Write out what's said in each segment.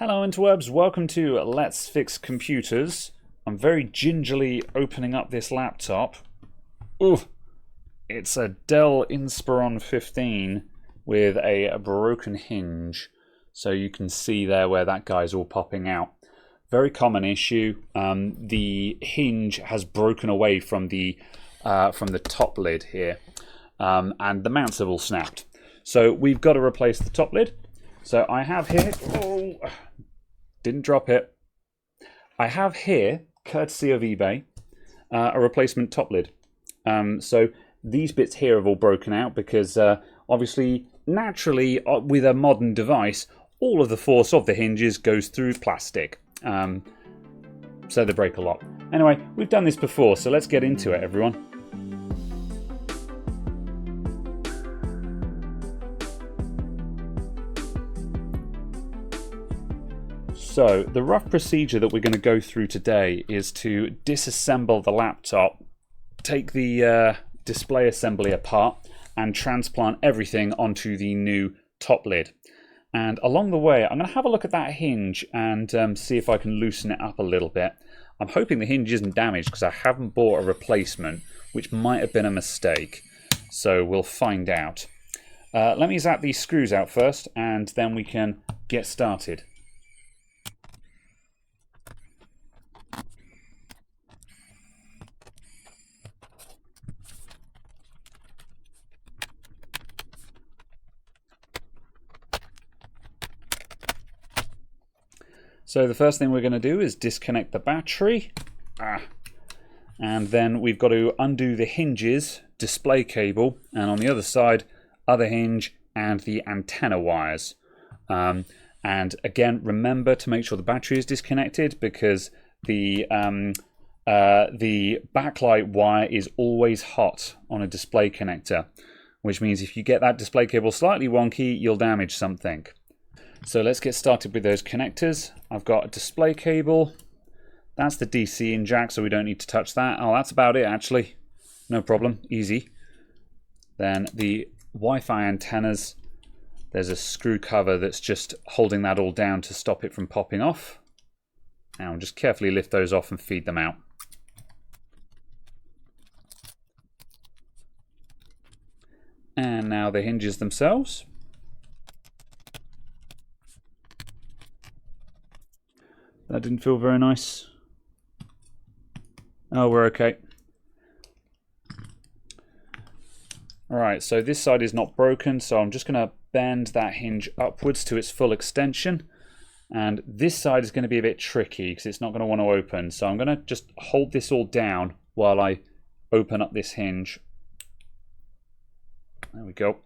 Hello interwebs, welcome to Let's Fix Computers. I'm very gingerly opening up this laptop. Ooh, it's a Dell Inspiron 15 with a broken hinge. So you can see there where that guy's all popping out. Very common issue. The hinge has broken away from the top lid here, and the mounts have all snapped. So we've got to replace the top lid. So I have here, oh, didn't drop it. I have here, courtesy of eBay, a replacement top lid. So these bits here have all broken out because obviously, naturally, with a modern device, all of the force of the hinges goes through plastic. So they break a lot. Anyway, we've done this before, so let's get into it, everyone. So the rough procedure that we're going to go through today is to disassemble the laptop, take the display assembly apart, and transplant everything onto the new top lid. And along the way, I'm going to have a look at that hinge and see if I can loosen it up a little bit. I'm hoping the hinge isn't damaged because I haven't bought a replacement, which might have been a mistake. So we'll find out. Let me zap these screws out first, and then we can get started. So the first thing we're going to do is disconnect the battery, and then we've got to undo the hinges, display cable, and on the other side, other hinge and the antenna wires. And again, remember to make sure the battery is disconnected because the backlight wire is always hot on a display connector, which means if you get that display cable slightly wonky, you'll damage something. So let's get started with those connectors. I've got a display cable. That's the DC in jack, so we don't need to touch that. Oh, that's about it actually. No problem, easy. Then the Wi-Fi antennas. There's a screw cover that's just holding that all down to stop it from popping off. Now we'll just carefully lift those off and feed them out. And now the hinges themselves. That didn't feel very nice. Oh, we're okay. Alright, so this side is not broken, so I'm just going to bend that hinge upwards to its full extension. And this side is going to be a bit tricky because it's not going to want to open. So I'm going to just hold this all down while I open up this hinge. There we go.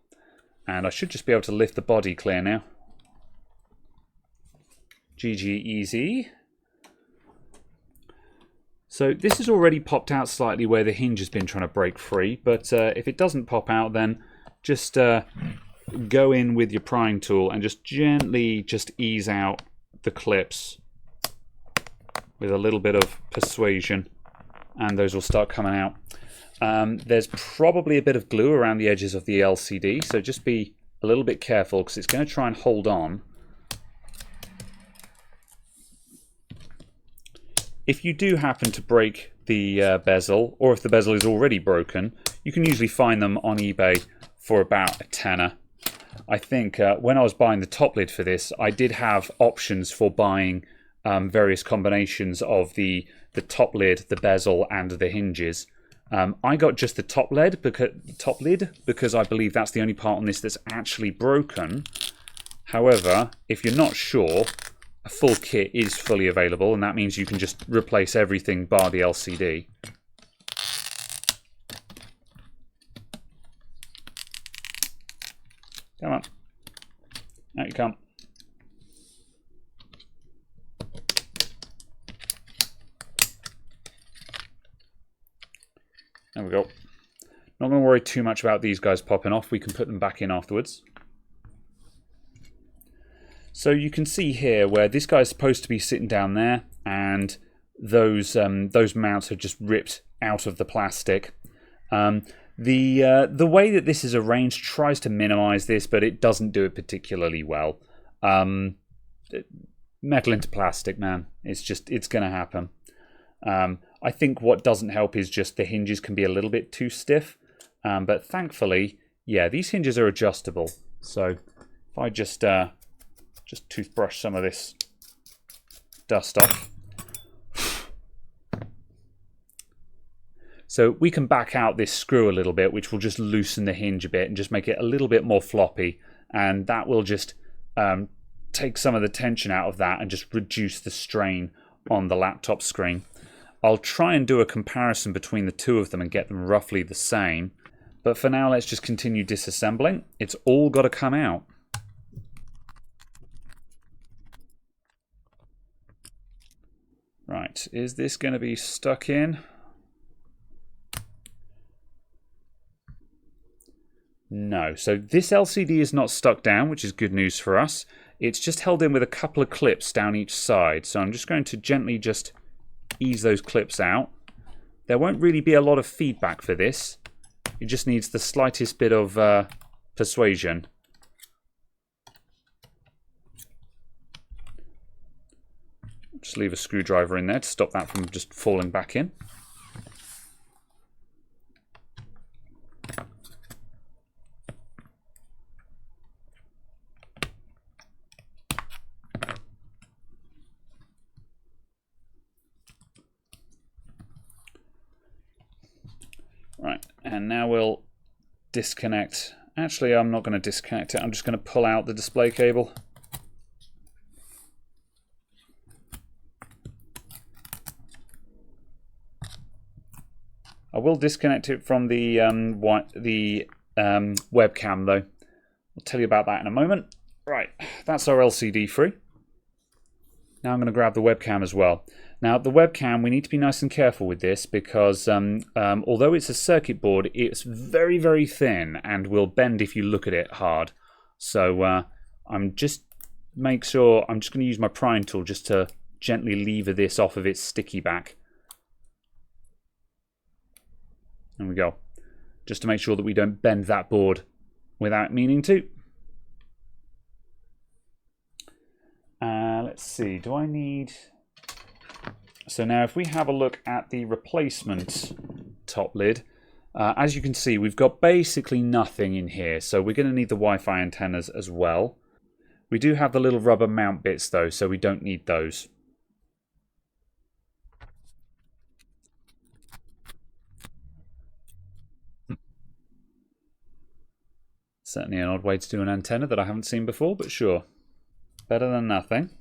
And I should just be able to lift the body clear now. GG easy. So this has already popped out slightly where the hinge has been trying to break free, but if it doesn't pop out, then just go in with your prying tool and just gently just ease out the clips with a little bit of persuasion, and those will start coming out. There's probably a bit of glue around the edges of the LCD, so just be a little bit careful because it's going to try and hold on. If you do happen to break the bezel, or if the bezel is already broken, you can usually find them on eBay for about a tenner. I think when I was buying the top lid for this, I did have options for buying various combinations of the top lid, the bezel, and the hinges. I got just the top lid because I believe that's the only part on this that's actually broken. However, if you're not sure, a full kit is fully available, and that means you can just replace everything bar the LCD. Come on. Out you come. There we go. Not going to worry too much about these guys popping off. We can put them back in afterwards. So you can see here where this guy's supposed to be sitting down there, and those mounts are just ripped out of the plastic. The way that this is arranged tries to minimize this, but it doesn't do it particularly well. metal into plastic, man. It's going to happen. I think what doesn't help is just the hinges can be a little bit too stiff. But thankfully, yeah, these hinges are adjustable. So if I just toothbrush some of this dust off. So we can back out this screw a little bit, which will just loosen the hinge a bit and just make it a little bit more floppy. And that will just take some of the tension out of that and just reduce the strain on the laptop screen. I'll try and do a comparison between the two of them and get them roughly the same. But for now, let's just continue disassembling. It's all got to come out. Right, is this going to be stuck in? No, so this LCD is not stuck down, which is good news for us. It's just held in with a couple of clips down each side. So I'm just going to gently just ease those clips out. There won't really be a lot of feedback for this. It just needs the slightest bit of persuasion. Just leave a screwdriver in there to stop that from just falling back in. Right, and now we'll disconnect. Actually, I'm not going to disconnect it. I'm just going to pull out the display cable. I will disconnect it from the webcam, though. I'll tell you about that in a moment. Right, that's our LCD free. Now I'm going to grab the webcam as well. Now, the webcam, we need to be nice and careful with this because although it's a circuit board, it's very, very thin and will bend if you look at it hard. So I'm just going to use my prying tool just to gently lever this off of its sticky back. There we go. Just to make sure that we don't bend that board without meaning to. Let's see, do I need... So now if we have a look at the replacement top lid, as you can see, we've got basically nothing in here. So we're going to need the Wi-Fi antennas as well. We do have the little rubber mount bits though, so we don't need those. Certainly an odd way to do an antenna that I haven't seen before, but sure. Better than nothing.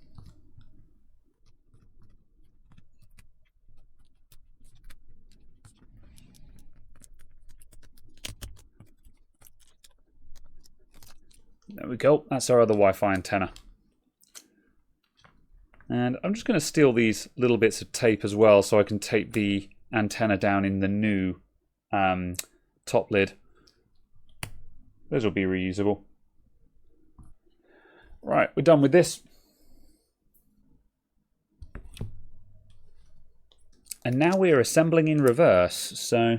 There we go. That's our other Wi-Fi antenna. And I'm just going to steal these little bits of tape as well so I can tape the antenna down in the new top lid. Those will be reusable. Right, we're done with this. And now we're assembling in reverse. So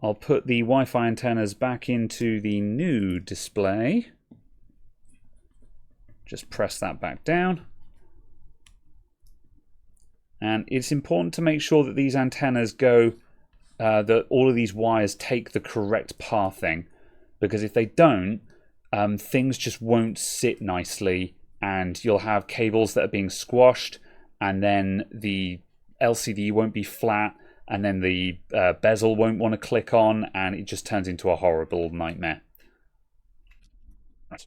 I'll put the Wi-Fi antennas back into the new display. Just press that back down. And it's important to make sure that these antennas go, that all of these wires take the correct pathing. Because if they don't, things just won't sit nicely and you'll have cables that are being squashed and then the LCD won't be flat and then the bezel won't want to click on and it just turns into a horrible nightmare. Right.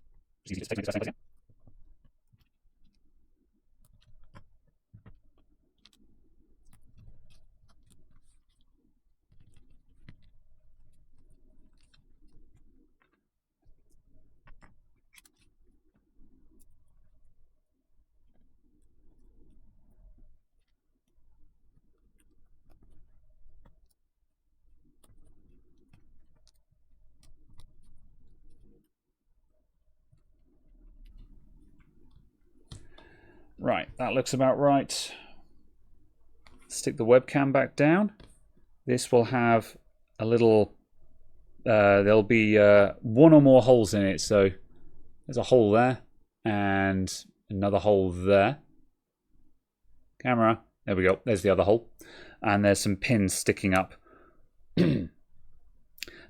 Right, that looks about right. Stick the webcam back down. This will have a little, there'll be one or more holes in it. So there's a hole there and another hole there. Camera. There we go. There's the other hole. And there's some pins sticking up. And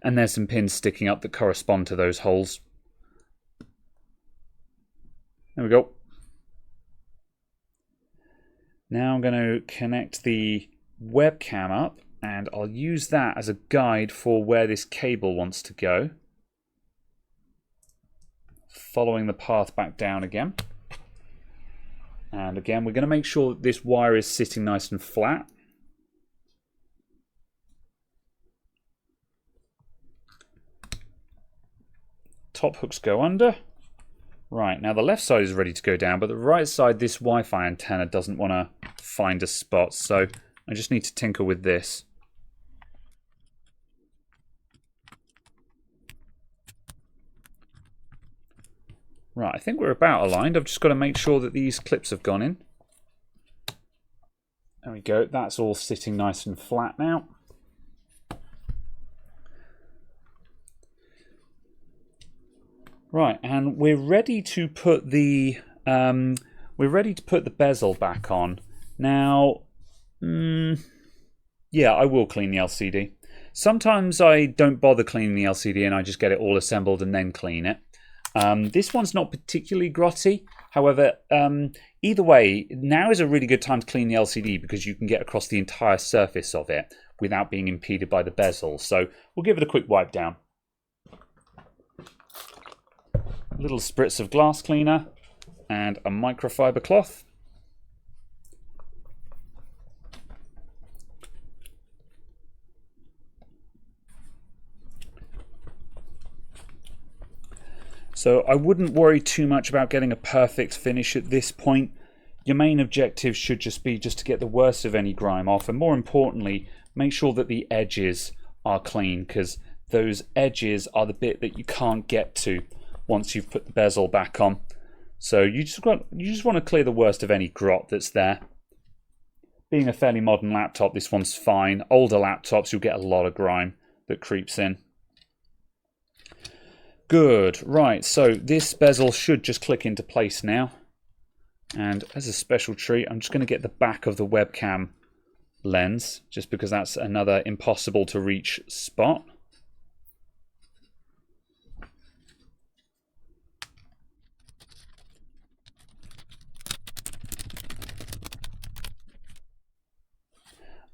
there's some pins sticking up that correspond to those holes. There we go. Now I'm going to connect the webcam up, and I'll use that as a guide for where this cable wants to go. Following the path back down again. And again, we're going to make sure that this wire is sitting nice and flat. Top hooks go under. Right, now the left side is ready to go down, but the right side, this Wi-Fi antenna doesn't want to find a spot, so I just need to tinker with this. Right, I think we're about aligned. I've just got to make sure that these clips have gone in. There we go, that's all sitting nice and flat now. Right, and we're ready to put the bezel back on. Now, yeah, I will clean the LCD. Sometimes I don't bother cleaning the LCD and I just get it all assembled and then clean it. This one's not particularly grotty. However, either way, now is a really good time to clean the LCD because you can get across the entire surface of it without being impeded by the bezel. So we'll give it a quick wipe down. Little spritz of glass cleaner and a microfiber cloth. So I wouldn't worry too much about getting a perfect finish at this point. Your main objective should just be to get the worst of any grime off, and more importantly, make sure that the edges are clean, because those edges are the bit that you can't get to once you've put the bezel back on. So you just want to clear the worst of any grot that's there. Being a fairly modern laptop, this one's fine. Older laptops, you'll get a lot of grime that creeps in. Good, right, so this bezel should just click into place now. And as a special treat, I'm just going to get the back of the webcam lens, just because that's another impossible to reach spot.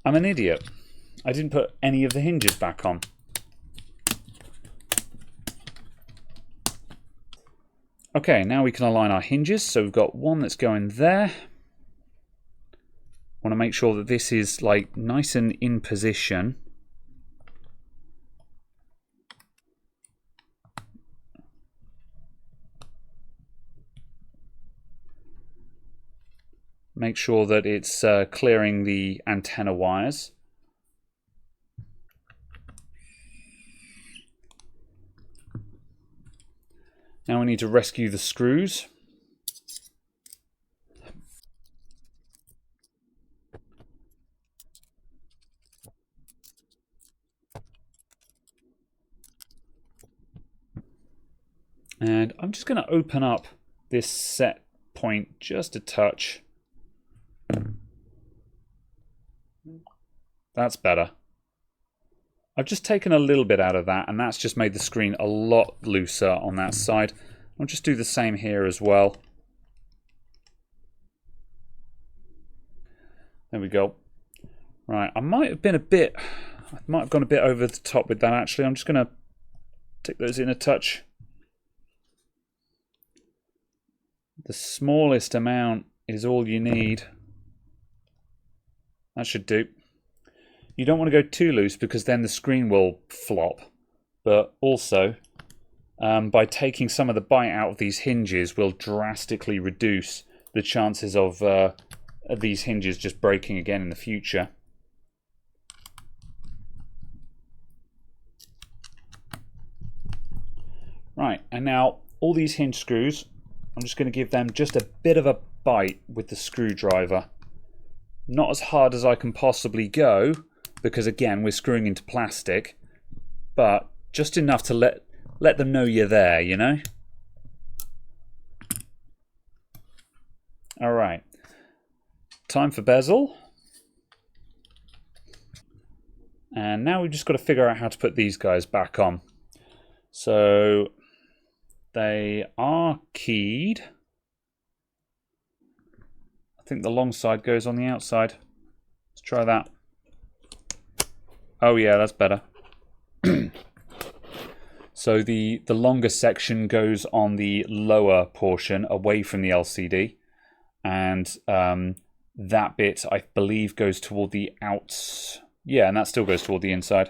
I'm an idiot. I didn't put any of the hinges back on. Okay, now we can align our hinges. So we've got one that's going there. Want to make sure that this is like nice and in position. Make sure that it's clearing the antenna wires. Now we need to rescue the screws. And I'm just going to open up this set point just a touch. That's better. I've just taken a little bit out of that, and that's just made the screen a lot looser on that side. I'll just do the same here as well. There we go. Right, I might have gone a bit over the top with that actually. I'm just going to take those in a touch. The smallest amount is all you need. That should do. You don't want to go too loose because then the screen will flop. But also, by taking some of the bite out of these hinges will drastically reduce the chances of these hinges just breaking again in the future. Right, and now all these hinge screws, I'm just going to give them just a bit of a bite with the screwdriver. Not as hard as I can possibly go, because again we're screwing into plastic, but just enough to let them know you're there, you know? Alright. time for bezel. And now we've just got to figure out how to put these guys back on. So they are keyed. I think the long side goes on the outside. Let's try that. Oh yeah, that's better. So the longer section goes on the lower portion away from the LCD. And that bit, I believe, goes toward the outs. Yeah, and that still goes toward the inside.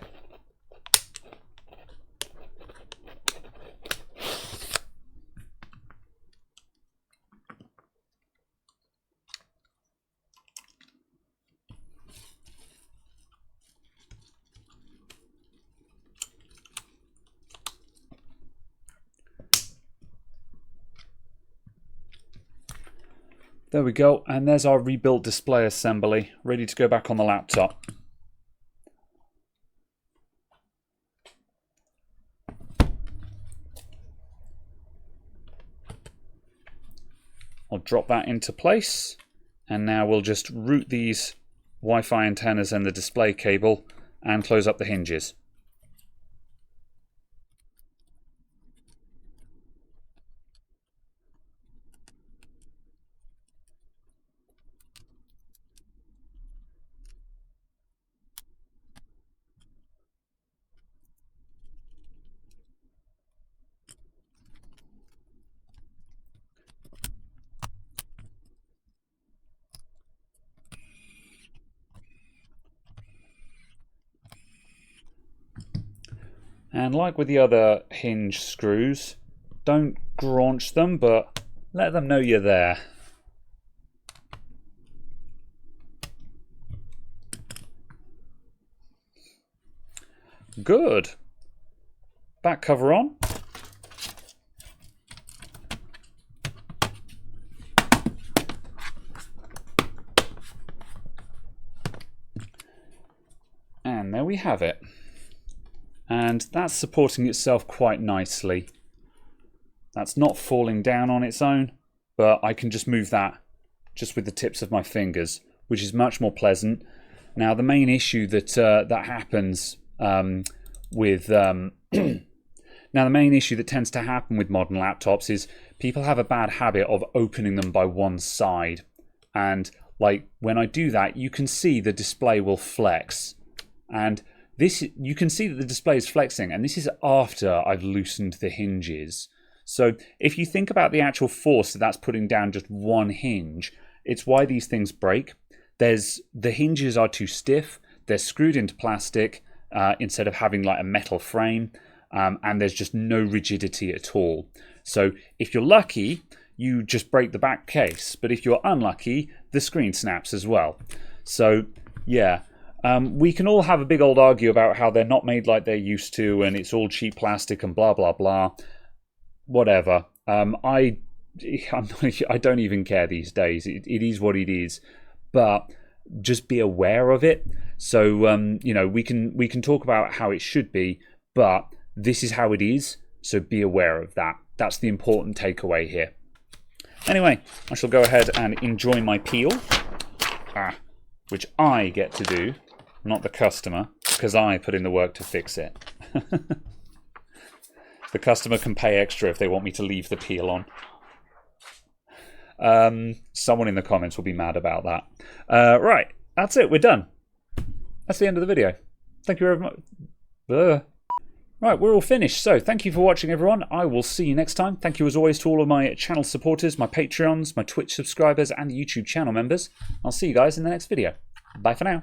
There we go, and there's our rebuilt display assembly, ready to go back on the laptop. I'll drop that into place, and now we'll just route these Wi-Fi antennas and the display cable and close up the hinges. And like with the other hinge screws, don't graunch them, but let them know you're there. Good. Back cover on. And there we have it. And that's supporting itself quite nicely. That's not falling down on its own, but I can just move that just with the tips of my fingers, which is much more pleasant. Now the main issue that that happens with now the main issue that tends to happen with modern laptops is people have a bad habit of opening them by one side, and like when I do that, you can see the display will flex, and this, you can see that the display is flexing, and this is after I've loosened the hinges. So if you think about the actual force that that's putting down just one hinge, it's why these things break. The hinges are too stiff, they're screwed into plastic instead of having like a metal frame, and there's just no rigidity at all. So if you're lucky, you just break the back case, but if you're unlucky, the screen snaps as well. So yeah. We can all have a big old argue about how they're not made like they're used to, and it's all cheap plastic and blah blah blah. Whatever. I don't even care these days. It is what it is. But just be aware of it. So you know, we can talk about how it should be, but this is how it is. So be aware of that. That's the important takeaway here. Anyway, I shall go ahead and enjoy my peel, which I get to do. Not the customer, because I put in the work to fix it. The customer can pay extra if they want me to leave the peel on. Someone in the comments will be mad about that. Right, that's it, we're done. That's the end of the video. Thank you very much. Right, we're all finished. So thank you for watching, everyone. I will see you next time. Thank you as always to all of my channel supporters, my Patreons, my Twitch subscribers, and the YouTube channel members. I'll see you guys in the next video. Bye for now.